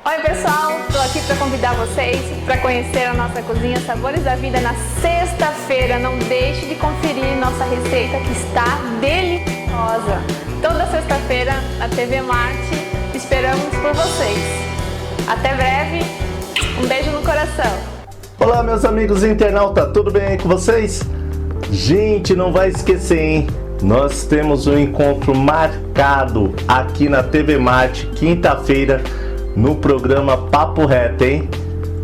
Oi pessoal, estou aqui para convidar vocês para conhecer a nossa cozinha Sabores da Vida na sexta-feira. Não deixe de conferir nossa receita que está deliciosa. Toda sexta-feira na TV Marte, esperamos por vocês. Até breve, um beijo no coração. Olá meus amigos internautas, tudo bem aí com vocês? Gente, não vai esquecer, hein? Nós temos um encontro marcado aqui na TV Marte, quinta-feira, no programa Papo Reto, hein?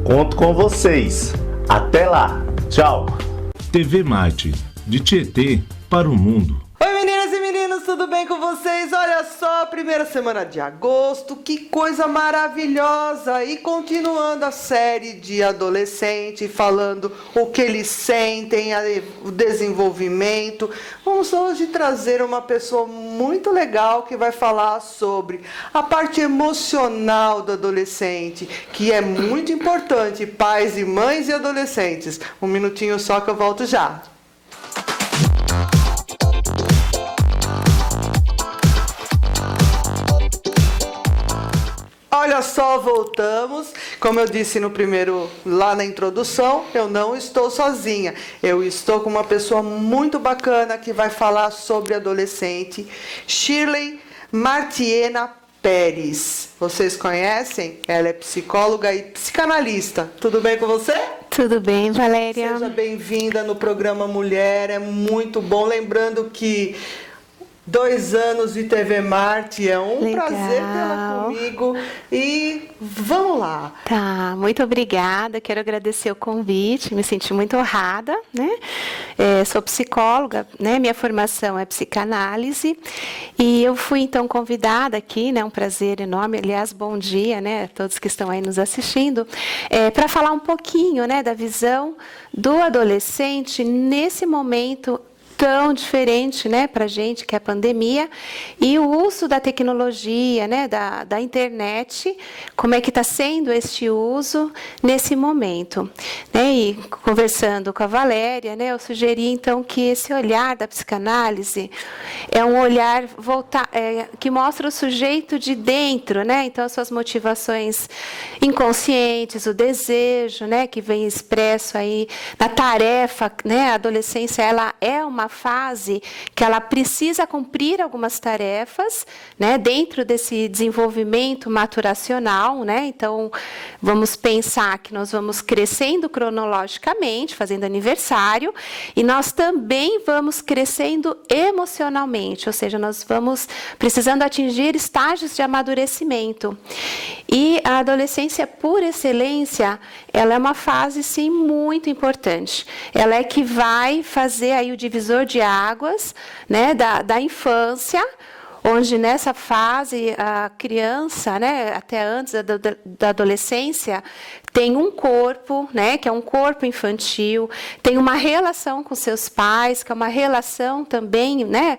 Conto com vocês. Até lá. Tchau. TV Marte, de Tietê para o mundo. Oi meninas e meninos, tudo bem com vocês? Olha só, primeira semana de agosto, que coisa maravilhosa! E continuando a série de adolescente, falando o que eles sentem, o desenvolvimento. Vamos hoje trazer uma pessoa muito legal que vai falar sobre a parte emocional do adolescente, que é muito importante, pais e mães e adolescentes. Um minutinho só que eu volto já. Olha só, voltamos. Como eu disse lá na introdução, eu não estou sozinha. Eu estou com uma pessoa muito bacana que vai falar sobre adolescente, Shirley Martiena Pérez. Vocês conhecem? Ela é psicóloga e psicanalista. Tudo bem com você? Tudo bem, Valéria. Seja bem-vinda no programa Mulher. É muito bom. Lembrando que 2 anos de TV Marte, é um Legal. Prazer tê-la comigo. E vamos lá. Tá, muito obrigada. Quero agradecer o convite, me senti muito honrada, né? Sou psicóloga, né? Minha formação é psicanálise. E eu fui, então, convidada aqui, né? Um prazer enorme. Aliás, bom dia, né? A todos que estão aí nos assistindo. Para falar um pouquinho, né? Da visão do adolescente nesse momento tão diferente, né, para a gente, que é a pandemia, e o uso da tecnologia, né, da internet, como é que está sendo este uso nesse momento. Né, e conversando com a Valéria, né, eu sugeri, então, que esse olhar da psicanálise é um olhar que mostra o sujeito de dentro, né, então, as suas motivações inconscientes, o desejo, né, que vem expresso aí na tarefa, né, a adolescência, ela é uma fase que ela precisa cumprir algumas tarefas, né, dentro desse desenvolvimento maturacional, né? Então, vamos pensar que nós vamos crescendo cronologicamente, fazendo aniversário, e nós também vamos crescendo emocionalmente, ou seja, nós vamos precisando atingir estágios de amadurecimento. E a adolescência, por excelência, ela é uma fase, sim, muito importante. Ela é que vai fazer aí o divisor de águas, né, da infância, onde nessa fase a criança, né, até antes da adolescência, tem um corpo, né, que é um corpo infantil, tem uma relação com seus pais, que é uma relação também, né,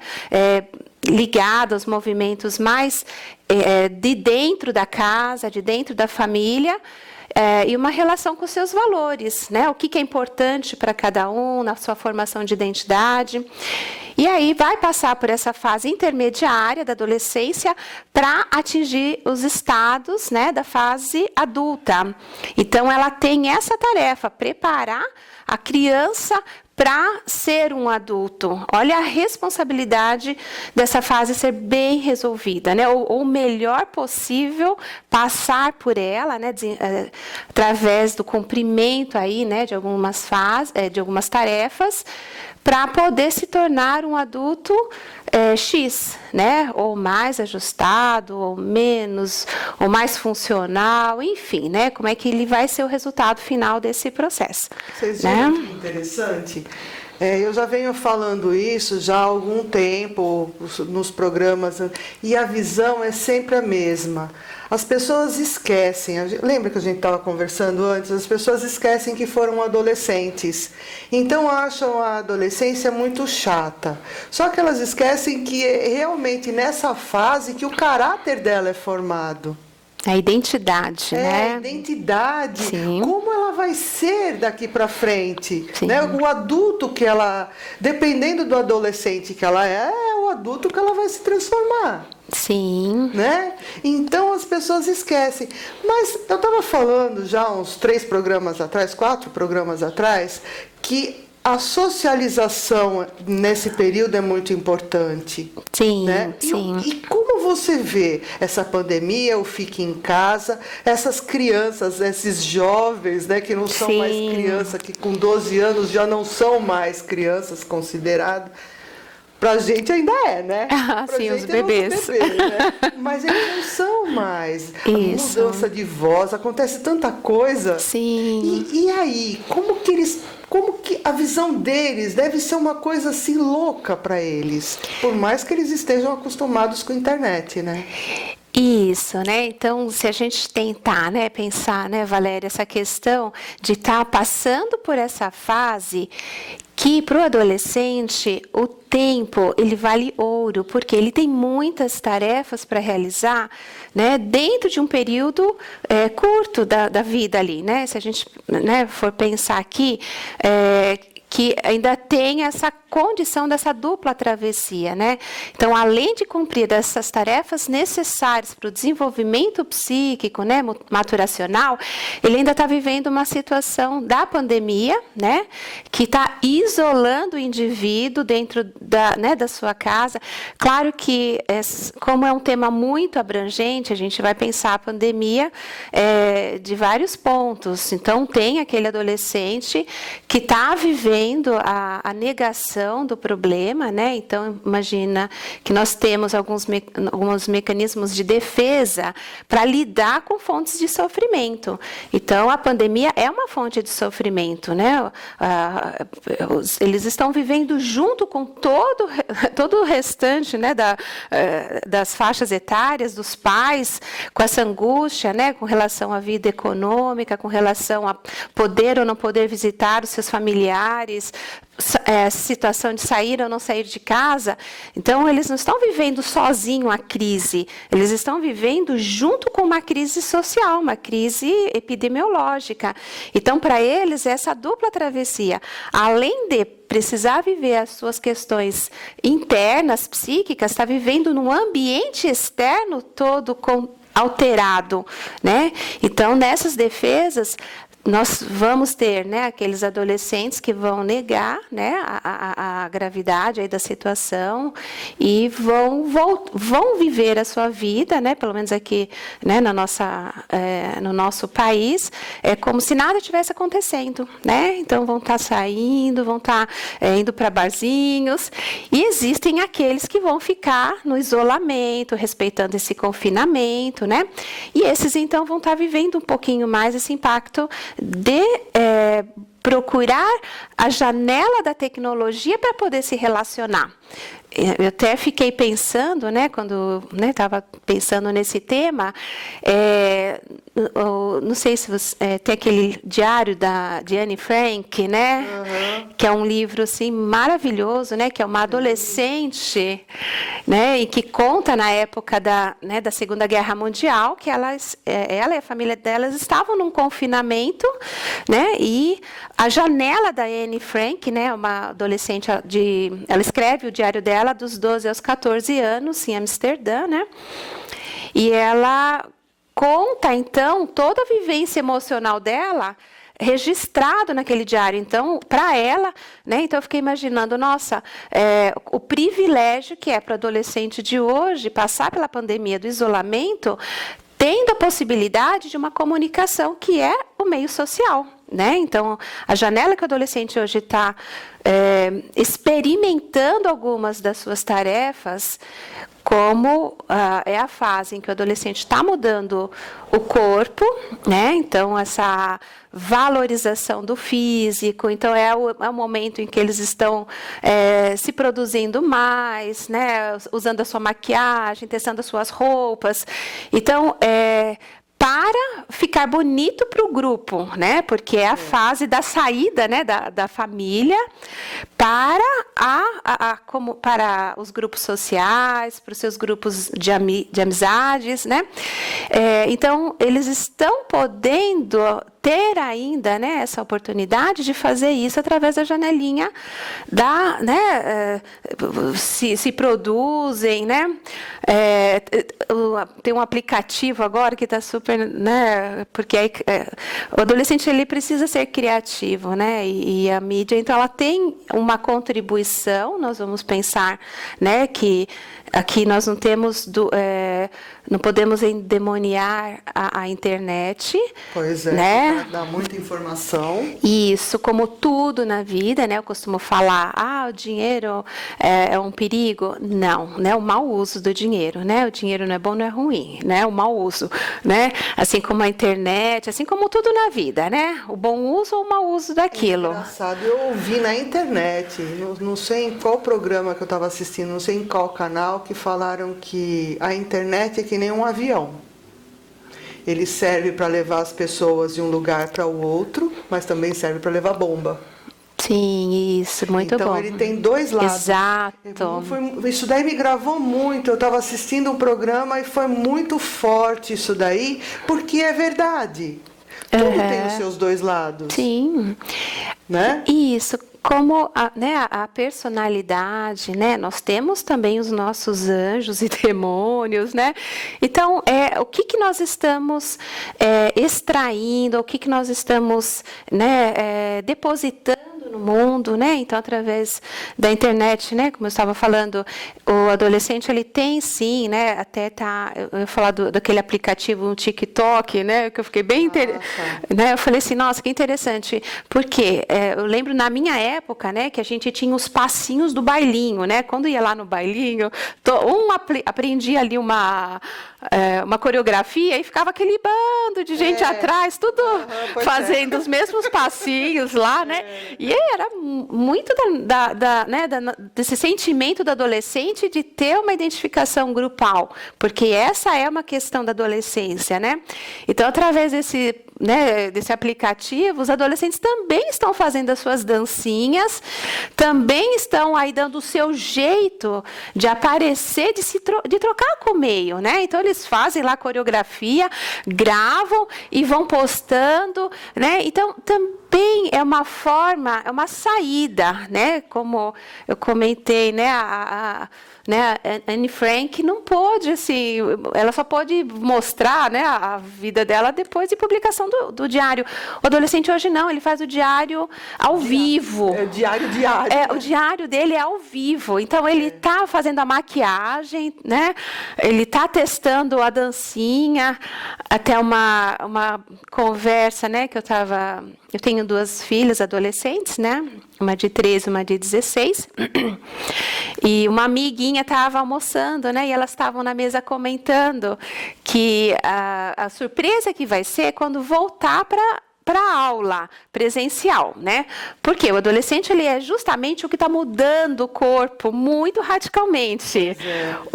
ligada aos movimentos mais de dentro da casa, de dentro da família, e uma relação com seus valores, né? O que é importante para cada um na sua formação de identidade. E aí vai passar por essa fase intermediária da adolescência para atingir os estados, né, da fase adulta. Então, ela tem essa tarefa, preparar a criança para ser um adulto. Olha a responsabilidade dessa fase ser bem resolvida, né? Ou o melhor possível passar por ela, né? Através do cumprimento aí, né? De algumas tarefas, para poder se tornar um adulto X, né? Ou mais ajustado, ou menos, ou mais funcional, enfim, né? Como é que ele vai ser o resultado final desse processo. Vocês né? viram que interessante? Eu já venho falando isso já há algum tempo nos programas, e a visão é sempre a mesma. As pessoas esquecem, lembra que a gente estava conversando antes? As pessoas esquecem que foram adolescentes. Então acham a adolescência muito chata. Só que elas esquecem que é realmente nessa fase que o caráter dela é formado. A identidade, né? A identidade. Sim. Como ela vai ser daqui para frente, Sim. né? O adulto que ela, dependendo do adolescente que ela é o adulto que ela vai se transformar. Sim. Né? Então as pessoas esquecem. Mas eu estava falando já uns 4 programas atrás, que a socialização nesse período é muito importante. Sim, né? sim. E como você vê essa pandemia, o fique em casa, essas crianças, esses jovens, né, que não são Sim. mais crianças, que com 12 anos já não são mais crianças consideradas. Pra gente ainda é, né? Pra sim, gente os bebês. Né? Mas eles não são mais. A Isso. mudança de voz, acontece tanta coisa. Sim. E aí, como que a visão deles deve ser uma coisa assim louca para eles, por mais que eles estejam acostumados com a internet, né? Isso, né? Então, se a gente tentar, né, pensar, né, Valéria, essa questão de estar passando por essa fase que para o adolescente o tempo ele vale ouro, porque ele tem muitas tarefas para realizar, né, dentro de um período curto da vida ali, né? Se a gente, né, for pensar aqui, que ainda tem essa condição dessa dupla travessia, né? Então, além de cumprir essas tarefas necessárias para o desenvolvimento psíquico, né, maturacional, ele ainda está vivendo uma situação da pandemia, né, que está isolando o indivíduo dentro da sua casa. Claro que, como é um tema muito abrangente, a gente vai pensar a pandemia de vários pontos. Então, tem aquele adolescente que está vivendo a negação do problema, né? Então, imagina que nós temos alguns mecanismos de defesa para lidar com fontes de sofrimento. Então, a pandemia é uma fonte de sofrimento, né? Eles estão vivendo junto com todo o restante, né, das faixas etárias, dos pais, com essa angústia, né, com relação à vida econômica, com relação a poder ou não poder visitar os seus familiares, situação de sair ou não sair de casa. Então, eles não estão vivendo sozinho a crise, eles estão vivendo junto com uma crise social, uma crise epidemiológica. Então, para eles, essa dupla travessia, além de precisar viver as suas questões internas, psíquicas, está vivendo num ambiente externo todo alterado, né? Então, nessas defesas, nós vamos ter, né, aqueles adolescentes que vão negar, né, a gravidade aí da situação e vão viver a sua vida, né, pelo menos aqui, né, no nosso país, como se nada tivesse acontecendo, né? Então vão estar saindo, vão estar indo para barzinhos, e existem aqueles que vão ficar no isolamento, respeitando esse confinamento, né? E esses então vão estar vivendo um pouquinho mais esse impacto de procurar a janela da tecnologia para poder se relacionar. Eu até fiquei pensando, né, quando estava pensando nesse tema, não sei se você tem aquele diário de Anne Frank, né, que é um livro assim maravilhoso, né, que é uma adolescente, né, e que conta na época da Segunda Guerra Mundial que ela e a família delas estavam num confinamento, né, e a janela da Anne Frank, né, uma adolescente ela escreve o diário dela dos 12 aos 14 anos, em Amsterdã, né? E ela conta, então, toda a vivência emocional dela registrado naquele diário. Então, para ela, né? Então eu fiquei imaginando, nossa, o privilégio que é para o adolescente de hoje passar pela pandemia do isolamento, tendo a possibilidade de uma comunicação que é o meio social, né? Então, a janela que o adolescente hoje está experimentando algumas das suas tarefas, como é a fase em que o adolescente está mudando o corpo, né? Então, essa valorização do físico, então é o momento em que eles estão se produzindo mais, né? Usando a sua maquiagem, testando as suas roupas. Então, para ficar bonito para o grupo, né? Porque é a fase da saída, né, da família para para os grupos sociais, para os seus grupos de amizades, né? Então, eles estão podendo ter ainda, né, essa oportunidade de fazer isso através da janelinha né, se produzem, né, tem um aplicativo agora que está super, né, porque aí, o adolescente ele precisa ser criativo, né, e a mídia, então, ela tem uma contribuição. Nós vamos pensar, né, que aqui nós não temos, não podemos endemoniar a internet. Pois é, né? Dá muita informação. Isso, como tudo na vida, né? Eu costumo falar, o dinheiro é um perigo. Não, né? O mau uso do dinheiro, né? O dinheiro não é bom, não é ruim, né? O mau uso, né? Assim como a internet, assim como tudo na vida, né? O bom uso ou o mau uso daquilo. É engraçado, eu ouvi na internet, não sei em qual programa que eu estava assistindo, não sei em qual canal, que falaram que a internet é que nem um avião. Ele serve para levar as pessoas de um lugar para o outro, mas também serve para levar bomba. Sim, isso, muito bom. Então ele tem dois lados. Exato. Isso daí me gravou muito. Eu estava assistindo um programa e foi muito forte isso daí, porque é verdade. Tudo tem os seus dois lados. Sim. Né? Isso. Como a personalidade, né? Nós temos também os nossos anjos e demônios, né? Então, o que nós estamos extraindo, o que nós estamos, né, depositando no mundo, né? Então, através da internet, né? Como eu estava falando, o adolescente ele tem sim, né? Até eu ia falar daquele aplicativo, um TikTok, né? Que eu fiquei bem né? Eu falei assim, nossa, que interessante, porque eu lembro na minha época, né? Que a gente tinha os passinhos do bailinho, né? Quando ia lá no bailinho, aprendia ali uma coreografia e ficava aquele bando de gente atrás, tudo fazendo os mesmos passinhos lá, né? E era muito desse sentimento do adolescente de ter uma identificação grupal, porque essa é uma questão da adolescência, né? Então, através desse aplicativo, os adolescentes também estão fazendo as suas dancinhas, também estão aí dando o seu jeito de aparecer, de trocar com o meio, né? Então, eles fazem lá a coreografia, gravam e vão postando, né? Então, também é uma forma, é uma saída, né? Como eu comentei, né? A Anne Frank não pôde, assim, ela só pôde mostrar, né, a vida dela depois de publicação do diário. O adolescente hoje não, ele faz o diário ao vivo. É o diário. O diário dele é ao vivo. Então, ele está fazendo a maquiagem, né? Ele está testando a dancinha. Até uma conversa, né, que eu tenho 2 filhas adolescentes, né? Uma de 13, uma de 16. E uma amiguinha estava almoçando, né? E elas estavam na mesa comentando que a surpresa que vai ser quando voltar para a aula presencial, né? Porque o adolescente ele é justamente o que está mudando o corpo muito radicalmente.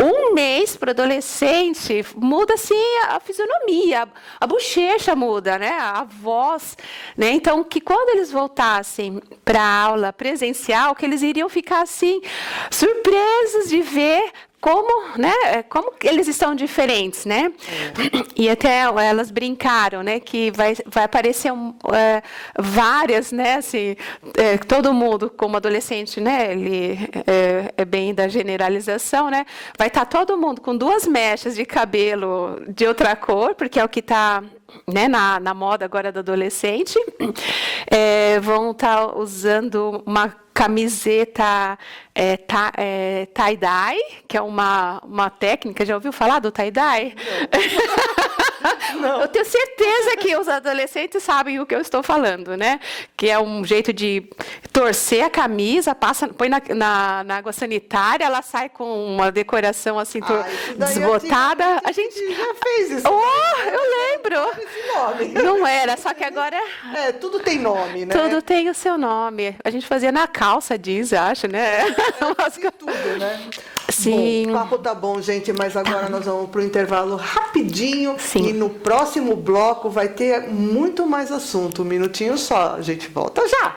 Um mês para o adolescente muda assim a fisionomia, a bochecha muda, né? A voz, né? Então que quando eles voltassem para a aula presencial, que eles iriam ficar assim surpresos de ver como, né, como eles estão diferentes, né? E até elas brincaram, né, que vai aparecer várias, né, assim, todo mundo como adolescente, né, ele é bem da generalização, né, vai estar todo mundo com 2 mechas de cabelo de outra cor, porque é o que está, né, na moda agora do adolescente, vão estar usando uma camiseta tie-dye, que é uma técnica, já ouviu falar do tie-dye? Não. Eu tenho certeza que os adolescentes sabem o que eu estou falando, né? Que é um jeito de torcer a camisa, põe na água sanitária, ela sai com uma decoração assim desbotada. A gente já fez isso. Eu lembro. Não era, só que agora... tudo tem nome, né? Tudo tem o seu nome. A gente fazia na calça jeans, acho, né? Tudo, né? Sim. Bom, o papo tá bom, gente, mas agora nós vamos para o intervalo rapidinho. Sim. E no próximo bloco vai ter muito mais assunto. Um minutinho só, a gente volta já.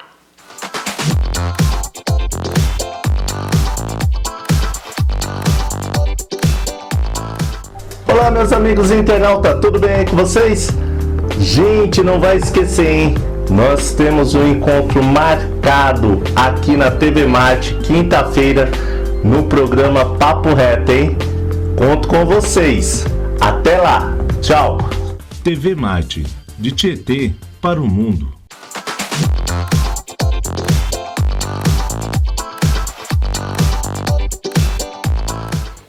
Olá, meus amigos internautas, tudo bem aí com vocês? Gente, não vai esquecer, hein? Nós temos um encontro marcado aqui na TV Marte, quinta-feira, no programa Papo Reto, hein? Conto com vocês. Até lá. Tchau. TV Marte, de Tietê para o mundo.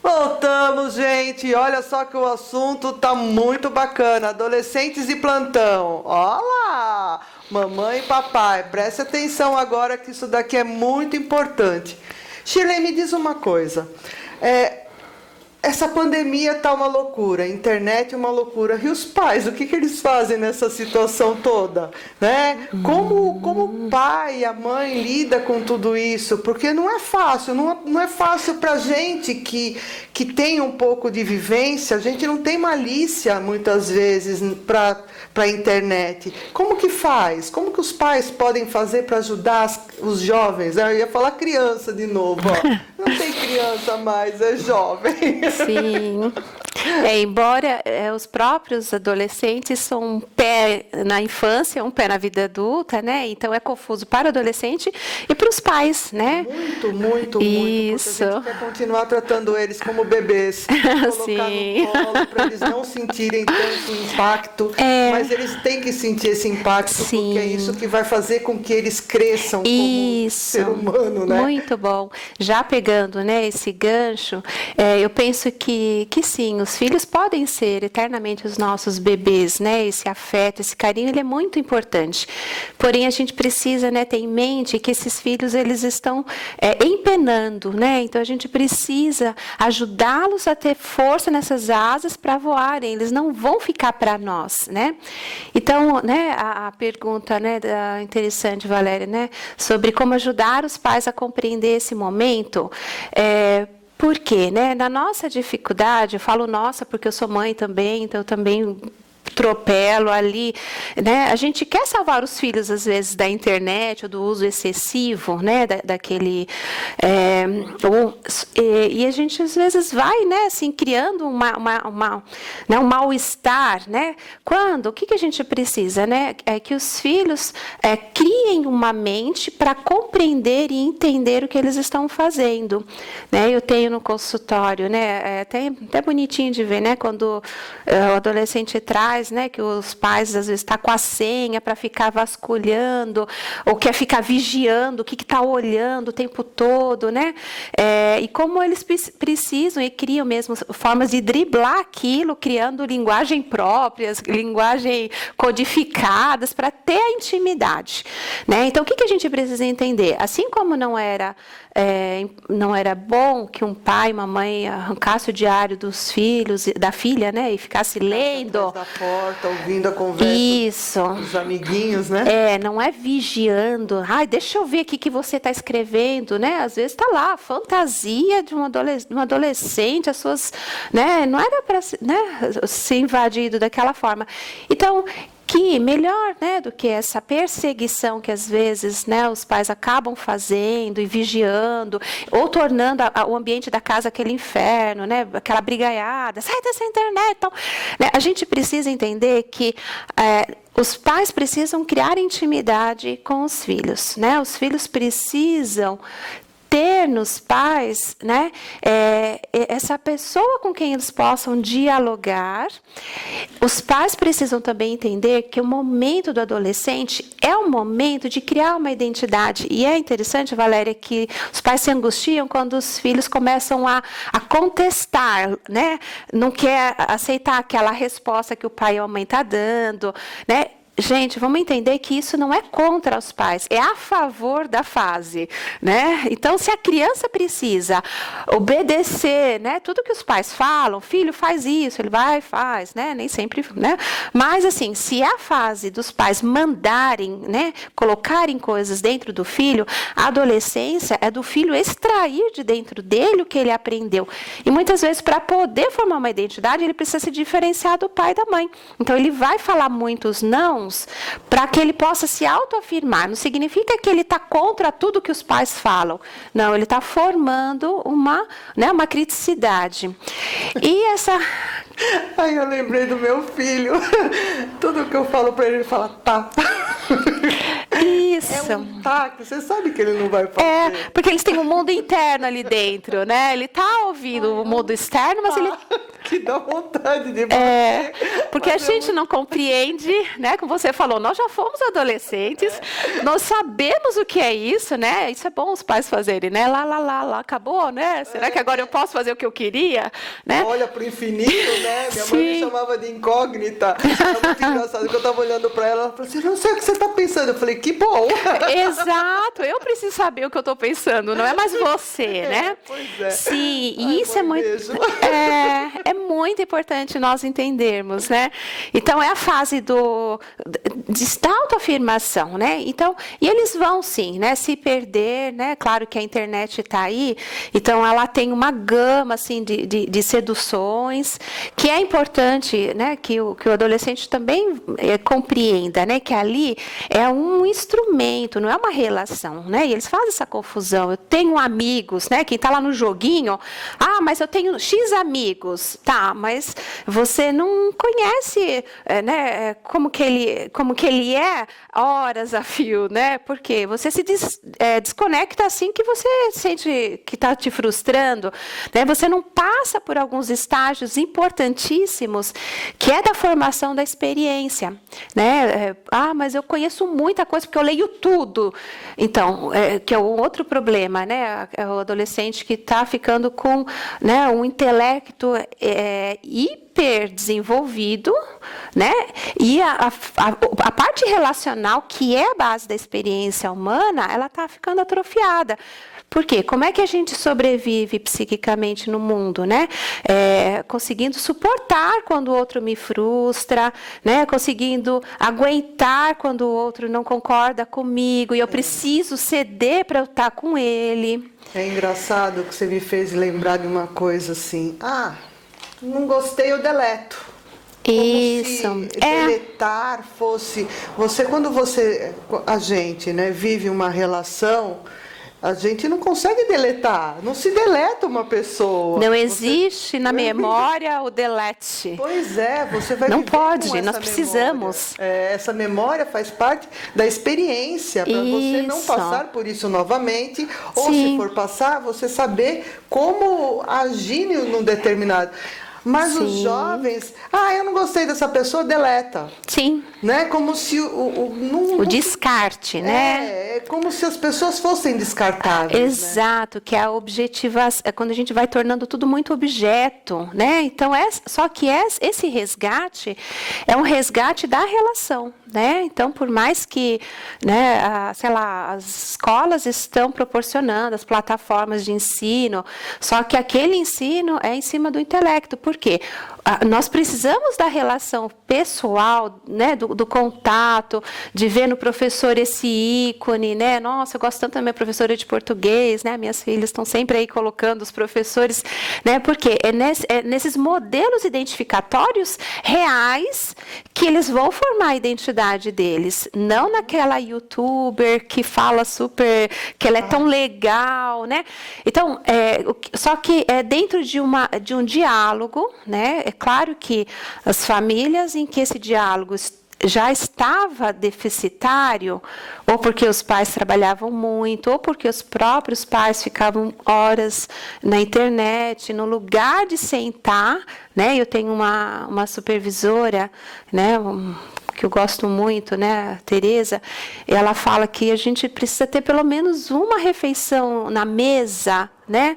Voltamos, gente. Olha só que o assunto tá muito bacana. Adolescentes e plantão. Olá! Mamãe e papai, preste atenção agora que isso daqui é muito importante. Shirley, me diz uma coisa. Essa pandemia tá uma loucura, a internet é uma loucura. E os pais, o que eles fazem nessa situação toda? Né? Como o pai e a mãe lida com tudo isso? Porque não é fácil, não é fácil pra gente que tem um pouco de vivência, a gente não tem malícia muitas vezes para a internet. Como que faz? Como que os pais podem fazer para ajudar os jovens? Eu ia falar criança de novo, ó. Não tem criança mais, é jovem. Sim. Embora os próprios adolescentes são um pé na infância, um pé na vida adulta, né? Então é confuso para o adolescente e para os pais, né? Muito. Isso. Porque a gente quer continuar tratando eles como bebês, colocar Sim. no colo para eles não sentirem tanto impacto, mas eles têm que sentir esse impacto, Sim. porque é isso que vai fazer com que eles cresçam como ser humano, né? Muito bom. Já pegando, né, esse gancho, eu penso que sim, os filhos podem ser eternamente os nossos bebês, né? Esse afeto, esse carinho, ele é muito importante. Porém, a gente precisa, né, ter em mente que esses filhos, eles estão empenando, né? Então, a gente precisa ajudá-los a ter força nessas asas para voarem. Eles não vão ficar para nós, né? Então, né, a pergunta, né, interessante, Valéria, né, sobre como ajudar os pais a compreender esse momento. Por quê? Né? Na nossa dificuldade, eu falo nossa porque eu sou mãe também, então eu também tropelo ali, né? A gente quer salvar os filhos, às vezes, da internet ou do uso excessivo, né? Daquele... e a gente, às vezes, vai, né? Assim, criando um mal-estar, né? Quando? O que a gente precisa, né? É que os filhos criem uma mente para compreender e entender o que eles estão fazendo, né? Eu tenho no consultório, né? Até bonitinho de ver, né? Quando o adolescente traz, né, que os pais às vezes estão com a senha para ficar vasculhando, ou quer ficar vigiando o que está olhando o tempo todo, né? E como eles precisam e criam mesmo formas de driblar aquilo, criando linguagem próprias, linguagem codificadas para ter a intimidade, né? Então, o que a gente precisa entender? Assim como não era bom que um pai e uma mãe arrancasse o diário dos filhos, da filha, né, e ficasse lendo. Da porta, ouvindo a conversa. Isso. Dos amiguinhos, né? Não é vigiando. Ai, deixa eu ver aqui que você está escrevendo, né? Às vezes está lá, a fantasia de um adolescente, as suas, né? Não era para, né, ser invadido daquela forma. Então, que melhor, né, do que essa perseguição que às vezes, né, os pais acabam fazendo e vigiando, ou tornando o ambiente da casa aquele inferno, né, aquela brigaiada, sai dessa internet, então, né, a gente precisa entender que os pais precisam criar intimidade com os filhos, né, os filhos precisam ter nos pais, né, essa pessoa com quem eles possam dialogar. Os pais precisam também entender que o momento do adolescente é um momento de criar uma identidade. E é interessante, Valéria, que os pais se angustiam quando os filhos começam a contestar, né, não quer aceitar aquela resposta que o pai ou a mãe está dando, né? Gente, vamos entender que isso não é contra os pais, é a favor da fase, né? Então, se a criança precisa obedecer, né, tudo que os pais falam, filho, faz isso, ele vai e faz, né? Nem sempre, né? Mas, assim, se é a fase dos pais mandarem, né, colocarem coisas dentro do filho, a adolescência é do filho extrair de dentro dele o que ele aprendeu. E muitas vezes, para poder formar uma identidade, ele precisa se diferenciar do pai e da mãe. Então, ele vai falar muitos não, filhos para que ele possa se autoafirmar. Não significa que ele está contra tudo que os pais falam. Não, ele está formando uma criticidade. E essa... Aí eu lembrei do meu filho. Tudo que eu falo para ele fala, tá. Isso. É um taco, você sabe que ele não vai fazer. Porque eles têm um mundo interno ali dentro, né? Ele tá ouvindo o mundo externo, mas ele... Que dá vontade de bater. Porque a gente não compreende, né? Como você falou, nós já fomos adolescentes, nós sabemos o que é isso, né? Isso é bom os pais fazerem, né? Lá, acabou, né? Será que agora eu posso fazer o que eu queria? Né? Olha pro infinito, né? Minha mãe me chamava de incógnita. É muito engraçado que eu tava olhando para ela falou assim, não sei o que você tá pensando. Eu falei, que bom. Exato, eu preciso saber o que eu tô pensando, não é mais você, né? Pois é. Sim, Ai, isso é muito... É muito importante nós entendermos, né? Então, é a fase da autoafirmação, né? Então, e eles vão, sim, né, se perder, né? Claro que a internet está aí, então ela tem uma gama, assim, de seduções, que é importante, né, que o adolescente também compreenda, né, que ali é um instrumento, não é uma relação, né? E eles fazem essa confusão. Eu tenho amigos, né? Quem está lá no joguinho, mas eu tenho X amigos. Tá, mas você não conhece, né, como que ele é horas a fio, né? Porque você se desconecta assim que você sente que está te frustrando, né? Você não passa por alguns estágios importantíssimos que é da formação da experiência, né? Mas eu conheço muita coisa porque eu leio tudo. Então, que é um outro problema, né? É o adolescente que está ficando com, né, um intelecto hiper desenvolvido, né? E a parte relacional, que é a base da experiência humana, ela está ficando atrofiada. Por quê? Como é que a gente sobrevive psiquicamente no mundo, né? Conseguindo suportar quando o outro me frustra, né? Conseguindo aguentar quando o outro não concorda comigo e eu preciso ceder para eu estar com ele. É engraçado que você me fez lembrar de uma coisa assim. Não gostei, eu deleto. Isso. Como se deletar fosse... A gente, né, vive uma relação... A gente não consegue deletar, não se deleta uma pessoa. Não existe na memória o delete. Pois é, você vai não viver pode, com essa nós precisamos. Essa memória faz parte da experiência, para você não passar por isso novamente, ou se for passar, você saber como agir num determinado... Mas os jovens, eu não gostei dessa pessoa, deleta. Sim. Né? Como se o descarte, né? É como se as pessoas fossem descartáveis. Exato, né? Que é a objetivação, é quando a gente vai tornando tudo muito objeto, né? Então, só que esse resgate é um resgate da relação, né? Então, por mais que, né, as escolas estão proporcionando as plataformas de ensino, só que aquele ensino é em cima do intelecto. Por quê? Nós precisamos da relação pessoal, né, do contato, de ver no professor esse ícone, né? Nossa, eu gosto tanto da minha professora de português, né? Minhas filhas estão sempre aí colocando os professores, né? Porque nesses modelos identificatórios reais que eles vão formar a identidade deles, não naquela youtuber que fala super, que ela é tão legal, né? Então, só que é dentro de um diálogo, né? É claro que as famílias em que esse diálogo já estava deficitário, ou porque os pais trabalhavam muito, ou porque os próprios pais ficavam horas na internet, no lugar de sentar, né? Eu tenho uma supervisora, né, que eu gosto muito, né, a Tereza, ela fala que a gente precisa ter pelo menos uma refeição na mesa, né,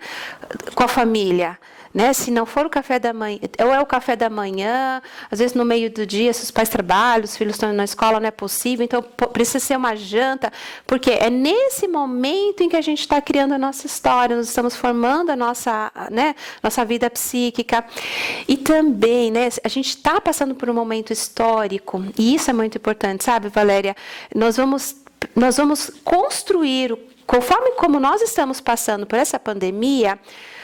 com a família. Né? Se não for o café da manhã, ou é o café da manhã, às vezes no meio do dia, se os pais trabalham, os filhos estão na escola, não é possível, então precisa ser uma janta, porque é nesse momento em que a gente está criando a nossa história, nós estamos formando a nossa vida psíquica. E também, né, a gente está passando por um momento histórico, e isso é muito importante, sabe, Valéria? Nós vamos construir conforme como nós estamos passando por essa pandemia,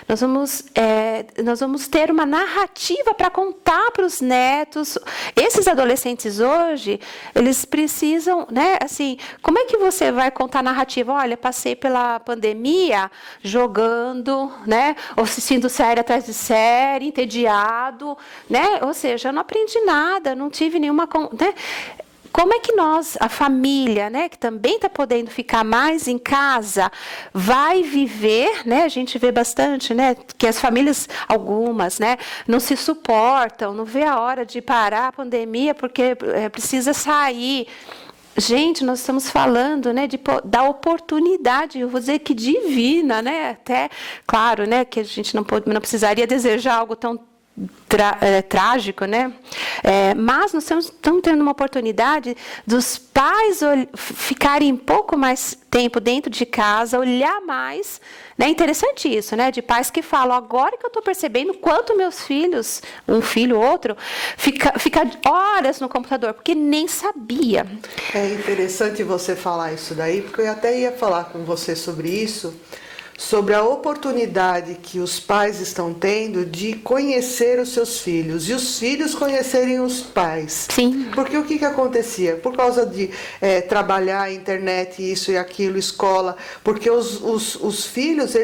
nós vamos ter uma narrativa para contar para os netos. Esses adolescentes hoje, eles precisam, né? Assim, como é que você vai contar a narrativa? Olha, passei pela pandemia jogando, né? Ou assistindo série atrás de série, entediado, né? Ou seja, eu não aprendi nada, não tive nenhuma, né? Como é que nós, a família, né, que também está podendo ficar mais em casa, vai viver, né? A gente vê bastante, né, que as famílias, algumas, né, não se suportam, não vê a hora de parar a pandemia porque precisa sair. Gente, nós estamos falando, né, da oportunidade, eu vou dizer que divina, né? Até, claro, né, que a gente não precisaria desejar algo tão trágico, né? Mas nós estamos tendo uma oportunidade dos pais ficarem um pouco mais tempo dentro de casa, olhar mais, né? Interessante isso, né? De pais que falam, agora que eu estou percebendo quanto meus filhos, um filho, outro, fica horas no computador, porque nem sabia. É interessante você falar isso daí, porque eu até ia falar com você sobre isso, sobre a oportunidade que os pais estão tendo de conhecer os seus filhos e os filhos conhecerem os pais. Sim. Porque o que acontecia? Por causa de trabalhar, internet, isso e aquilo, escola, porque os filhos,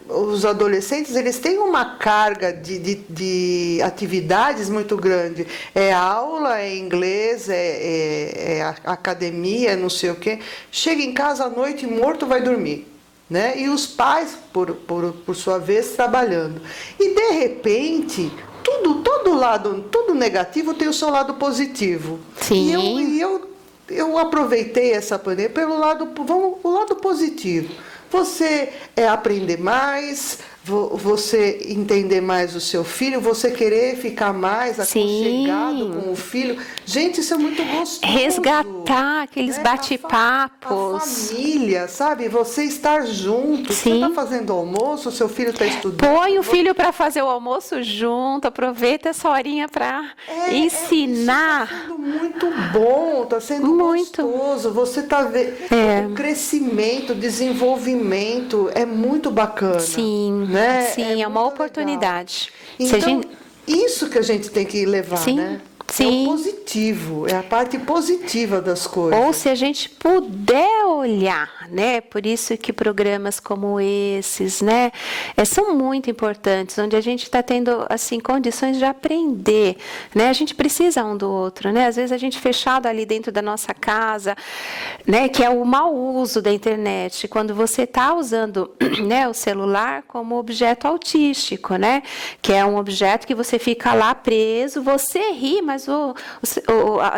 os adolescentes, eles têm uma carga de atividades muito grande. É aula, é inglês, é academia, não sei o quê. Chega em casa à noite, morto, vai dormir. Né? E os pais, por sua vez, trabalhando. E, de repente, todo negativo tem o seu lado positivo. Sim. E eu aproveitei essa pandemia pelo o lado positivo. Você aprender mais, você entender mais o seu filho, você querer ficar mais aconchegado com o filho. Gente, isso é muito gostoso. Resgatar aqueles bate-papos. A família, sabe? Você estar junto. Sim. Você está fazendo almoço, o seu filho está estudando. Põe o filho para fazer o almoço junto, aproveita essa horinha para ensinar. Está sendo muito bom, está sendo muito gostoso. Você está vendo o crescimento, o desenvolvimento, é muito bacana. Sim, né? Sim, é uma oportunidade. Então, isso que a gente tem que levar, sim, né? Sim. É o positivo, é a parte positiva das coisas. Ou se a gente puder olhar, né? Por isso que programas como esses, né? São muito importantes, onde a gente está tendo, assim, condições de aprender, né? A gente precisa um do outro, né? Às vezes a gente fechado ali dentro da nossa casa, né? Que é o mau uso da internet, quando você está usando, né, o celular como objeto autístico, né? Que é um objeto que você fica lá preso, você ri, mas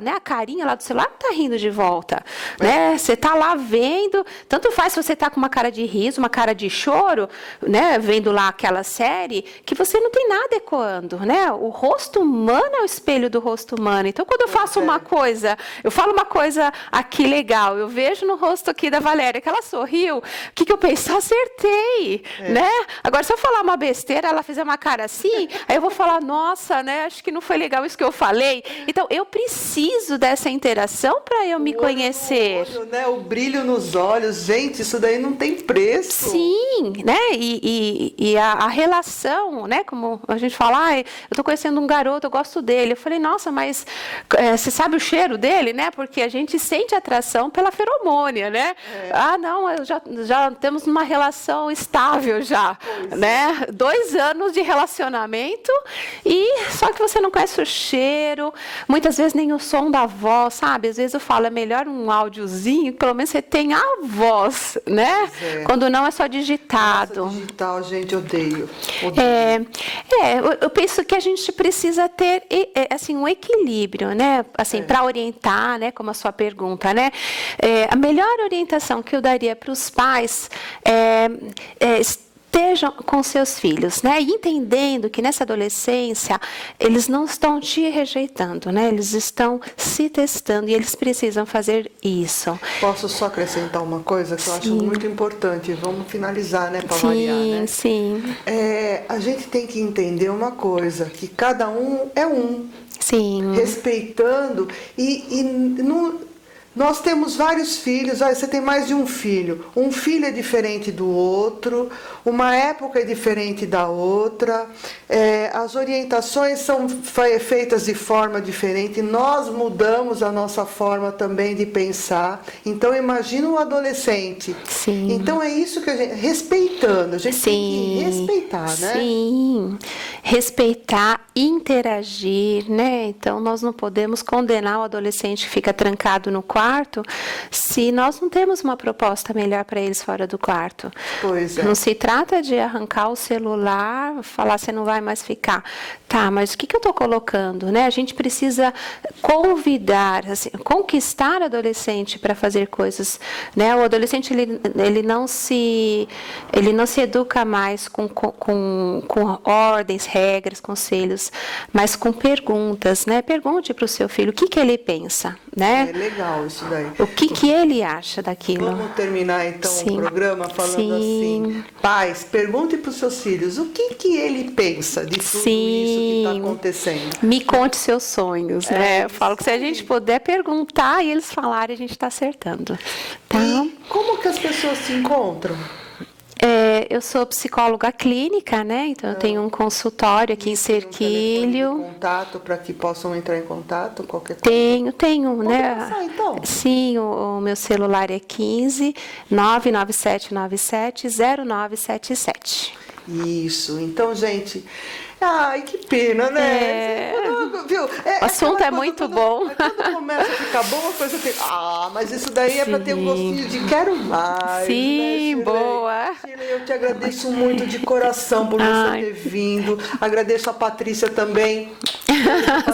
né, a carinha lá do celular não está rindo de volta, né? Você está lá vendo, tanto faz se você está com uma cara de riso, uma cara de choro, né? Vendo lá aquela série, que você não tem nada ecoando, né? O rosto humano é o espelho do rosto humano. Então, quando eu faço uma coisa, eu falo uma coisa aqui legal, eu vejo no rosto aqui da Valéria que ela sorriu, o que eu penso? Acertei, né? Agora, se eu falar uma besteira, ela fizer uma cara assim, aí eu vou falar, nossa, né? Acho que não foi legal isso que eu falei. Então, eu preciso dessa interação para eu me conhecer. Olho, né? O brilho nos olhos, gente, isso daí não tem preço. Sim, né? E a relação, né? Como a gente fala, eu estou conhecendo um garoto, eu gosto dele. Eu falei, nossa, mas você sabe o cheiro dele, né? Porque a gente sente atração pela feromônia, né? Não, já temos uma relação estável já, né? 2 anos de relacionamento e só que você não conhece o cheiro, muitas vezes nem o som da voz, sabe? Às vezes eu falo, é melhor um áudiozinho, pelo menos você tem a voz, né? Quando não é só digitado. Nossa, digital, gente, odeio. Eu penso que a gente precisa ter assim, um equilíbrio, né? Assim, para orientar, né? Como a sua pergunta, né? A melhor orientação que eu daria para os pais estejam com seus filhos, né? E entendendo que nessa adolescência eles não estão te rejeitando, né? Eles estão se testando e eles precisam fazer isso. Posso só acrescentar uma coisa que eu acho muito importante? Vamos finalizar, né? Para variar, né? Sim. A gente tem que entender uma coisa, que cada um é um. Sim. Respeitando e Nós temos vários filhos, você tem mais de um filho. Um filho é diferente do outro, uma época é diferente da outra, as orientações são feitas de forma diferente, nós mudamos a nossa forma também de pensar. Então, imagina um adolescente. Sim. Então, é isso que a gente... Respeitando, a gente tem que respeitar, né? Sim, respeitar, interagir, né? Então, nós não podemos condenar o adolescente que fica trancado no quarto se nós não temos uma proposta melhor para eles fora do quarto. Pois é. Não se trata de arrancar o celular, falar você não vai mais ficar. Tá, mas o que eu estou colocando, né? A gente precisa convidar, assim, conquistar o adolescente para fazer coisas, né? O adolescente ele não se educa mais com ordens, regras, conselhos, mas com perguntas, né? Pergunte para o seu filho o que ele pensa, né? É legal isso daí. O que ele acha daquilo? Vamos terminar então Sim. o programa falando assim. Pais, pergunte para os seus filhos o que ele pensa de tudo isso que está acontecendo. Me conte seus sonhos, né? Eu falo que se a gente aí. puder perguntar e eles falarem, a gente está acertando. Tá? E como que as pessoas se encontram? Eu sou psicóloga clínica, né? Então eu tenho um consultório aqui em Serquilho. Contato para que possam entrar em contato, qualquer coisa. Tenho, Pode né? passar, então. Sim, o meu celular é 15 99797 0977. Isso. Então, gente, ai, que pena, né? Viu? O assunto aquela é coisa, muito quando, bom. Quando começa a ficar bom, a coisa tem... mas isso daí é para ter um gostinho de quero mais. Sim, né, boa. Shirley, eu te agradeço muito de coração por você ter vindo. Agradeço a Patrícia também.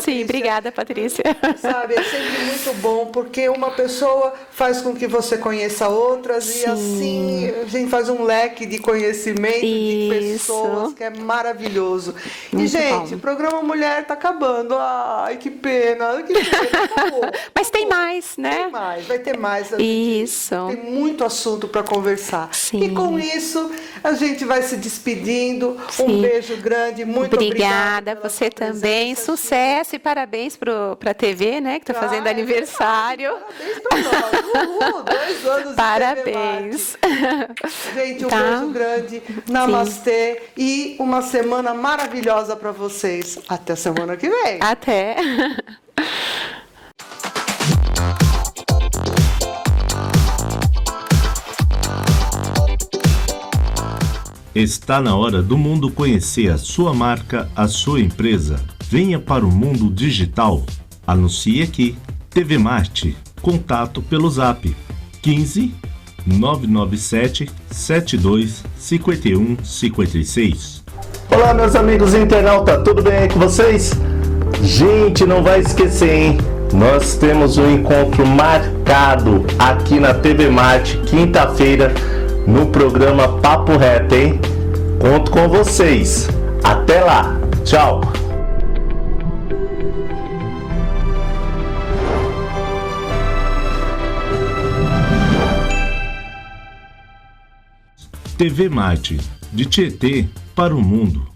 Sim, obrigada, Patrícia. Sabe, é sempre muito bom, porque uma pessoa faz com que você conheça outras e assim a gente faz um leque de conhecimento de pessoas que é maravilhoso. Muito e, gente, bom. o programa Mulher tá acabando. Ai, que pena, acabou. Mas tem mais, né? Tem mais, vai ter mais. Isso. Tem muito assunto para conversar. Sim. E com isso, a gente vai se despedindo. Um Sim. beijo grande, muito obrigada. pela Você sua também. presença, Sucesso e parabéns para a TV, né? Que está fazendo aniversário. Parabéns para nós. Uhul, 2 anos Parabéns. de TV Marte. Gente, um Tá. beijo grande. Namastê. E uma semana maravilhosa para vocês. Até semana que vem. Até. Está na hora do mundo conhecer a sua marca, a sua empresa. Venha para o mundo digital. Anuncie aqui. TV Marte. Contato pelo Zap 15 997 72 51 56. Olá, meus amigos internautas, tudo bem aí com vocês? Gente, não vai esquecer, hein? Nós temos um encontro marcado aqui na TV Marte, quinta-feira, no programa Papo Reto, hein? Conto com vocês. Até lá. Tchau. TV Marte. De Tietê para o mundo.